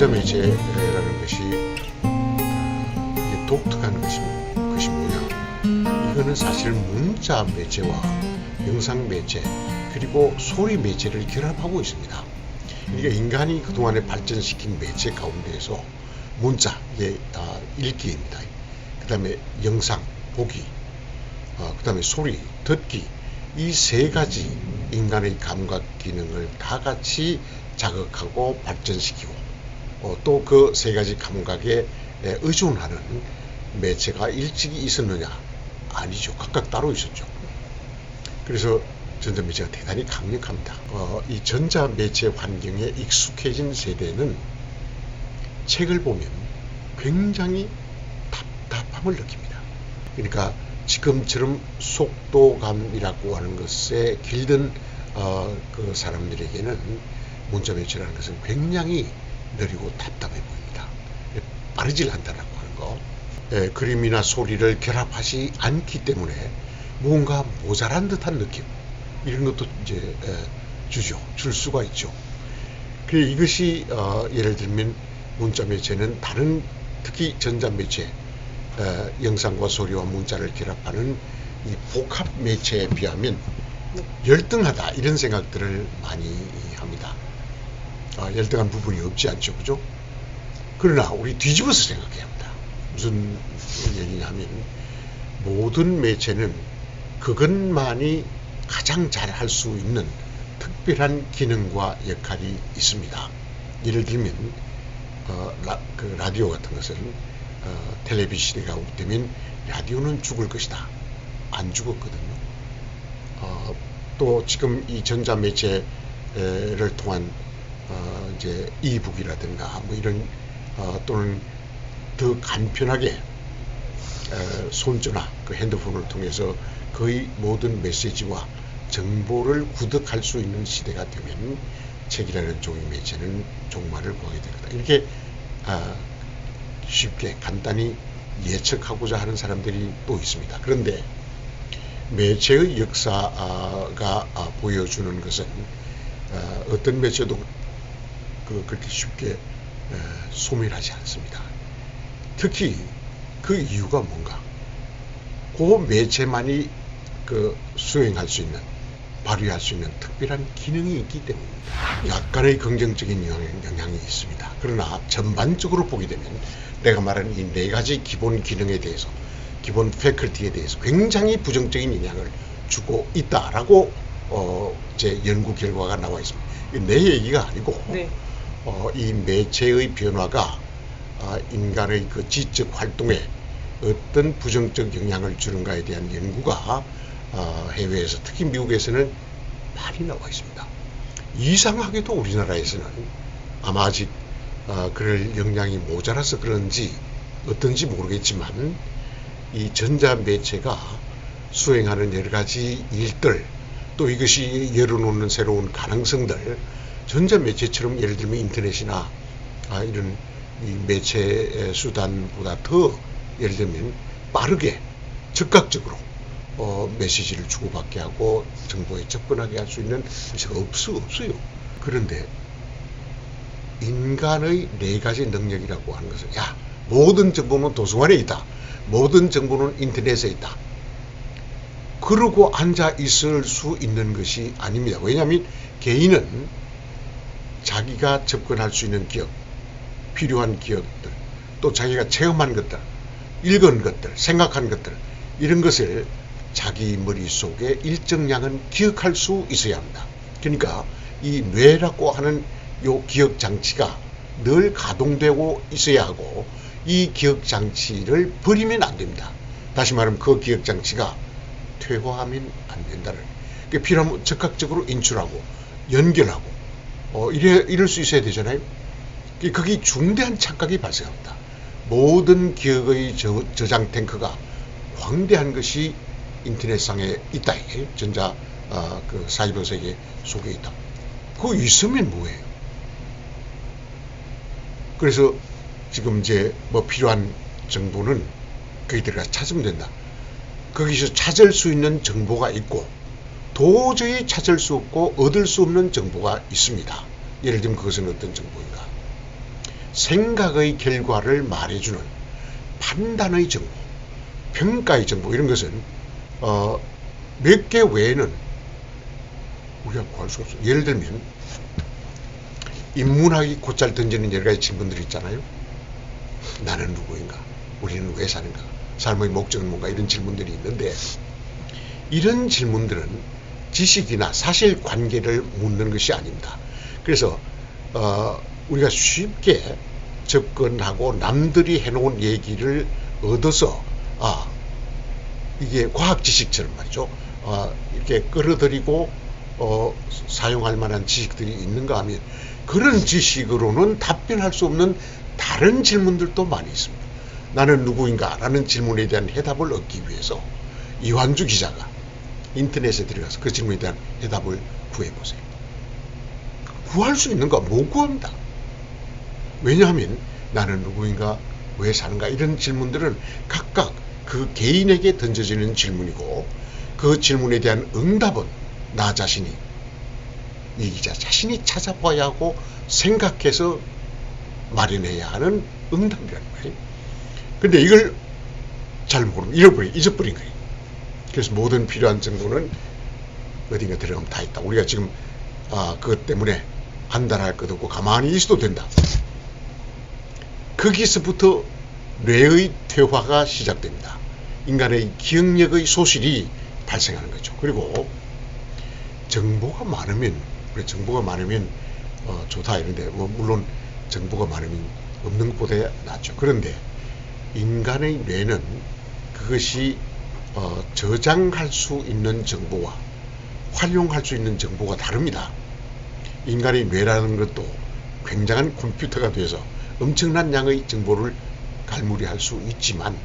전자매체라는 것이 이게 독특한 것이 뭐냐? 이거는 사실 문자 매체와 영상 매체 그리고 소리 매체를 결합하고 있습니다. 그러니까 인간이 그동안에 발전시킨 매체 가운데에서 문자, 이게 읽기입니다. 그 다음에 영상, 보기, 그 다음에 소리, 듣기, 이 세 가지 인간의 감각 기능을 다 같이 자극하고 발전시키고 또 그 세 가지 감각에 의존하는 매체가 일찍이 있었느냐? 아니죠. 각각 따로 있었죠. 그래서 전자매체가 대단히 강력합니다. 이 전자매체 환경에 익숙해진 세대는 책을 보면 굉장히 답답함을 느낍니다. 그러니까 지금처럼 속도감이라고 하는 것에 길든 그 사람들에게는 문자매체라는 것은 굉장히 느리고 답답해 보입니다. 빠르질 않다라고 하는 거. 그림이나 소리를 결합하지 않기 때문에 무언가 모자란 듯한 느낌, 이런 것도 이제 줄 수가 있죠. 그래서 이것이 예를 들면 문자매체는 다른 특히 전자매체, 영상과 소리와 문자를 결합하는 이 복합 매체에 비하면 열등하다, 이런 생각들을 많이 합니다. 열등한 부분이 없지 않죠, 그죠? 그러나 우리 뒤집어서 생각해야 합니다. 무슨 얘기냐 하면 모든 매체는 그것만이 가장 잘 할 수 있는 특별한 기능과 역할이 있습니다. 예를 들면 그 라디오 같은 것은 텔레비전 시대가 오기 때문에 라디오는 죽을 것이다. 안 죽었거든요. 또 지금 이 전자매체를 통한 이제 이북이라든가 뭐 이런 또는 더 간편하게 손전화, 그 핸드폰을 통해서 거의 모든 메시지와 정보를 구득할 수 있는 시대가 되면 책이라는 종이 매체는 종말을 구하게 될 거다. 이렇게 쉽게 간단히 예측하고자 하는 사람들이 또 있습니다. 그런데 매체의 역사가 보여주는 것은 어떤 매체도 그렇게 쉽게 소멸하지 않습니다. 특히 그 이유가 뭔가? 그 매체만이 수행할 수 있는, 발휘할 수 있는 특별한 기능이 있기 때문입니다. 약간의 긍정적인 영향이 있습니다. 그러나 전반적으로 보게 되면 내가 말하는 이 네 가지 기본 기능에 대해서, 기본 패컬티에 대해서 굉장히 부정적인 영향을 주고 있다라고 제 연구 결과가 나와 있습니다. 내 얘기가 아니고 네. 이 매체의 변화가 인간의 그 지적 활동에 어떤 부정적 영향을 주는가에 대한 연구가 해외에서, 특히 미국에서는 많이 나와 있습니다. 이상하게도 우리나라에서는 아마 아직 그럴 역량이 모자라서 그런지 어떤지 모르겠지만 이 전자매체가 수행하는 여러 가지 일들, 또 이것이 열어놓는 새로운 가능성들, 전자매체처럼 예를 들면 인터넷이나 이런 이 매체 수단보다 더 예를 들면 빠르게 즉각적으로 메시지를 주고받게 하고 정보에 접근하게 할 수 있는 것이 없어요. 그런데 인간의 네 가지 능력이라고 하는 것은 모든 정보는 도서관에 있다. 모든 정보는 인터넷에 있다. 그러고 앉아 있을 수 있는 것이 아닙니다. 왜냐하면 개인은 자기가 접근할 수 있는 기억, 필요한 기억들, 또 자기가 체험한 것들, 읽은 것들, 생각한 것들, 이런 것을 자기 머릿속에 일정량은 기억할 수 있어야 합니다. 그러니까 이 뇌라고 하는 요 기억 장치가 늘 가동되고 있어야 하고, 이 기억 장치를 버리면 안 됩니다. 다시 말하면 그 기억 장치가 퇴화하면 안 된다는, 그러니까 필요하면 즉각적으로 인출하고 연결하고 이럴 수 있어야 되잖아요. 거기 중대한 착각이 발생합니다. 모든 기억의 저장 탱크가 광대한 것이 인터넷상에 있다. 전자 그 사이버 세계 속에 있다. 그거 있으면 뭐예요? 그래서 지금 이제 뭐 필요한 정보는 거기 들어가 찾으면 된다. 거기서 찾을 수 있는 정보가 있고 도저히 찾을 수 없고 얻을 수 없는 정보가 있습니다. 예를 들면 그것은 어떤 정보인가? 생각의 결과를 말해주는 판단의 정보, 평가의 정보, 이런 것은 몇 개 외에는 우리가 구할 수가 없어요. 예를 들면 인문학이 곧잘 던지는 여러 가지 질문들이 있잖아요. 나는 누구인가? 우리는 왜 사는가? 삶의 목적은 뭔가? 이런 질문들이 있는데, 이런 질문들은 지식이나 사실관계를 묻는 것이 아닙니다. 그래서 우리가 쉽게 접근하고 남들이 해놓은 얘기를 얻어서 이게 과학 지식처럼 말이죠. 이렇게 끌어들이고 사용할 만한 지식들이 있는가 하면, 그런 지식으로는 답변할 수 없는 다른 질문들도 많이 있습니다. 나는 누구인가? 라는 질문에 대한 해답을 얻기 위해서 이완주 기자가 인터넷에 들어가서 그 질문에 대한 해답을 구해보세요. 구할 수 있는가? 못 구합니다. 왜냐하면 나는 누구인가? 왜 사는가? 이런 질문들은 각각 그 개인에게 던져지는 질문이고, 그 질문에 대한 응답은 나 자신이, 이 기자 자신이 찾아봐야 하고 생각해서 마련해야 하는 응답이라는 거예요. 근데 이걸 잘 모르면 잊어버린 거예요. 그래서 모든 필요한 정보는 어딘가 들어가면 다 있다. 우리가 지금 그것 때문에 안달할 것 없고 가만히 있어도 된다. 거기서부터 뇌의 퇴화가 시작됩니다. 인간의 기억력의 소실이 발생하는 거죠. 그리고 정보가 많으면 좋다 이런데, 물론 정보가 많으면 없는 것보다 낫죠. 그런데 인간의 뇌는 그것이 저장할 수 있는 정보와 활용할 수 있는 정보가 다릅니다. 인간의 뇌라는 것도 굉장한 컴퓨터가 돼서 엄청난 양의 정보를 갈무리할 수 있지만,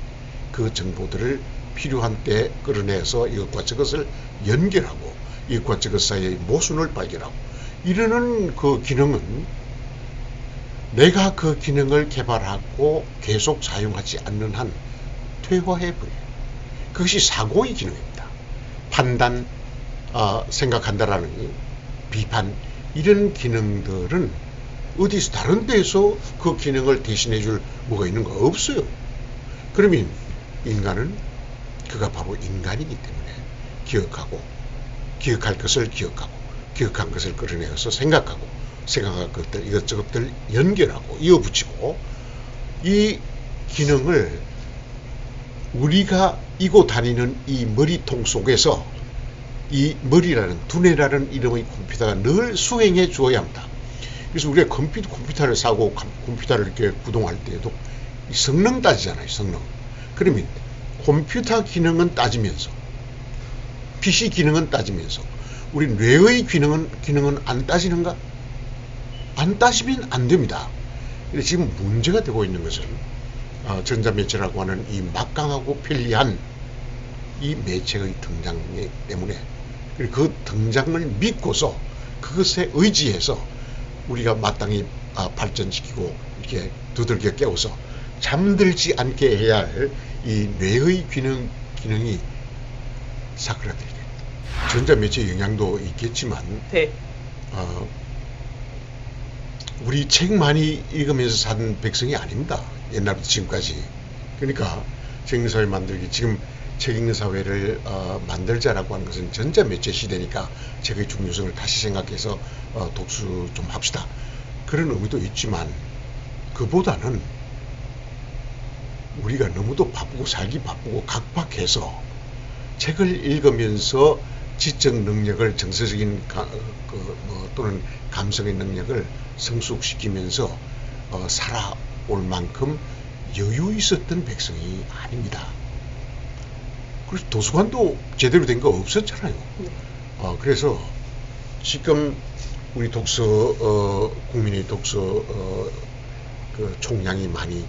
그 정보들을 필요한 때 끌어내서 이것과 저것을 연결하고 이것과 저것 사이의 모순을 발견하고 이러는 그 기능은 내가 그 기능을 개발하고 계속 사용하지 않는 한 퇴화해버려요. 그것이 사고의 기능입니다. 판단, 생각한다라는 비판, 이런 기능들은 어디서 다른 데서 그 기능을 대신해 줄 뭐가 있는가? 없어요. 그러면 인간은 그가 바로 인간이기 때문에 기억할 것을 기억하고, 기억한 것을 끌어내서 생각하고, 생각할 것들 이것저것들 연결하고 이어붙이고, 이 기능을 우리가 이고 다니는 이 머리통 속에서 이 머리라는, 두뇌라는 이름의 컴퓨터가 늘 수행해 주어야 합니다. 그래서 우리가 컴퓨터를 사고 컴퓨터를 이렇게 구동할 때에도 성능 따지잖아요. 성능. 그러면 컴퓨터 기능은 따지면서, PC 기능은 따지면서 우리 뇌의 기능은 안 따지는가? 안 따지면 안 됩니다. 지금 문제가 되고 있는 것은 전자매체라고 하는 이 막강하고 편리한 이 매체의 등장 때문에, 그 등장을 믿고서 그것에 의지해서 우리가 마땅히 발전시키고 이렇게 두들겨 깨워서 잠들지 않게 해야 할 이 뇌의 기능이 사그라들게 됩니다. 전자매체 영향도 있겠지만, 네. 우리 책 많이 읽으면서 산 백성이 아닙니다. 옛날부터 지금까지. 그러니까 책 읽는 사회 만들기, 지금 책 읽는 사회를 만들자라고 하는 것은 전자매체 시대니까 책의 중요성을 다시 생각해서 독수 좀 합시다, 그런 의미도 있지만, 그보다는 우리가 너무도 바쁘고 살기 바쁘고 각박해서 책을 읽으면서 지적 능력을, 정서적인 또는 감성의 능력을 성숙시키면서 살아올 만큼 여유 있었던 백성이 아닙니다. 그래서 도서관도 제대로 된 거 없었잖아요. 그래서 지금 우리 국민의 독서 그 총량이 많이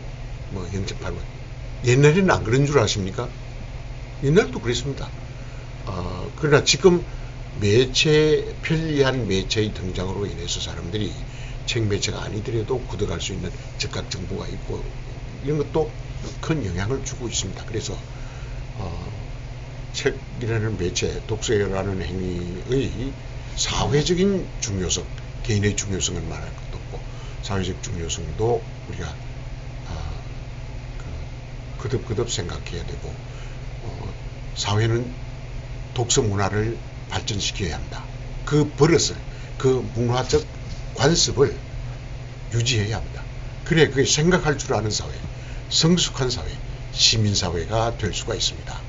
0.8만. 옛날에는 안 그런 줄 아십니까? 옛날도 그랬습니다. 그러나 지금 편리한 매체의 등장으로 인해서 사람들이 책 매체가 아니더라도 구독할 수 있는 즉각 정보가 있고, 이런 것도 큰 영향을 주고 있습니다. 그래서 책이라는 매체, 독서라는 행위의 사회적인 중요성, 개인의 중요성을 말할 것도 없고, 사회적 중요성도 우리가 거듭거듭 생각해야 되고, 사회는 독서 문화를 발전시켜야 한다. 그 버릇을, 그 문화적 관습을 유지해야 합니다. 그래, 그게 생각할 줄 아는 사회, 성숙한 사회, 시민사회가 될 수가 있습니다.